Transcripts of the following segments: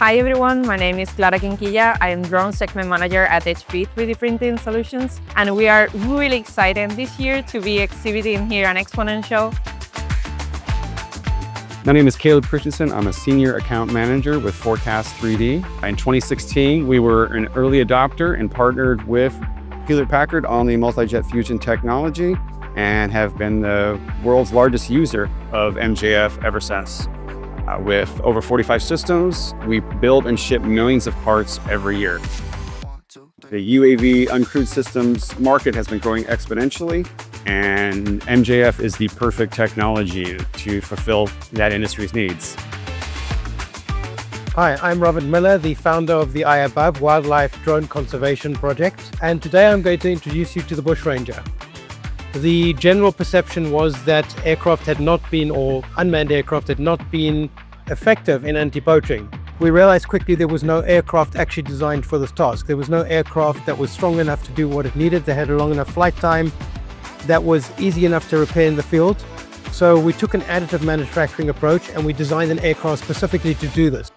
Hi everyone, my name is Clara Quinquilla. I am Drone Segment Manager at HP 3D Printing Solutions, and we are really excited this year to be exhibiting here at Xponential. My name is Caleb Christensen. I'm a Senior Account Manager with Forecast 3D. In 2016, we were an early adopter and partnered with Hewlett-Packard on the multi-jet fusion technology and have been the world's largest user of MJF ever since. With over 45 systems, we build and ship millions of parts every year. The UAV uncrewed systems market has been growing exponentially, and MJF is the perfect technology to fulfill that industry's needs. Hi, I'm Robert Miller, the founder of the Above Wildlife Drone Conservation Project, and today I'm going to introduce you to the Bush Ranger. The general perception was that aircraft had not been, or unmanned aircraft had not been effective in anti-poaching. We realized quickly there was no aircraft actually designed for this task. There was no aircraft that was strong enough to do what it needed. They had a long enough flight time that was easy enough to repair in the field. So we took an additive manufacturing approach and we designed an aircraft specifically to do this.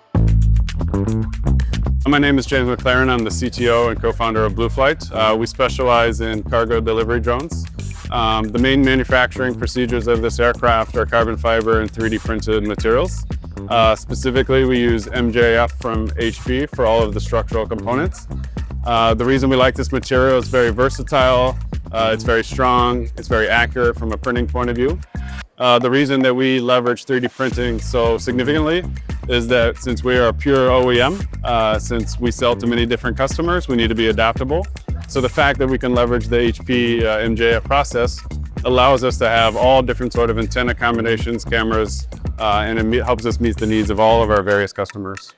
My name is James McLaren. I'm the CTO and co-founder of Blue Flight. We specialize in cargo delivery drones. The main manufacturing procedures of this aircraft are carbon fiber and 3D printed materials. Specifically, we use MJF from HP for all of the structural components. The reason we like this material is very versatile, it's very strong, it's very accurate from a printing point of view. The reason that we leverage 3D printing so significantly is that since we are a pure OEM, since we sell to many different customers, we need to be adaptable. So the fact that we can leverage the HP MJF process allows us to have all different sort of antenna combinations, cameras, and it helps us meet the needs of all of our various customers.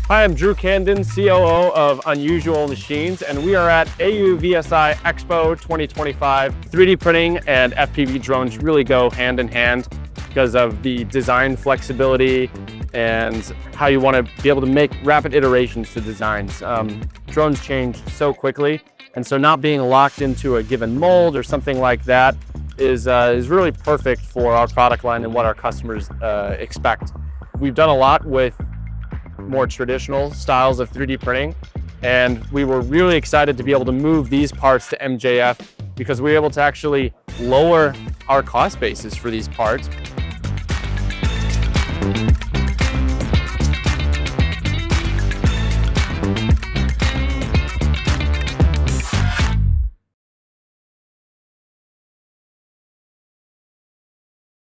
Hi, I'm Drew Camden, COO of Unusual Machines, and we are at AUVSI Expo 2025. 3D printing and FPV drones really go hand in hand because of the design flexibility and how you want to be able to make rapid iterations to designs. Drones change so quickly, and so not being locked into a given mold or something like that is really perfect for our product line and what our customers expect. We've done a lot with more traditional styles of 3D printing, and we were really excited to be able to move these parts to MJF because we were able to actually lower our cost basis for these parts.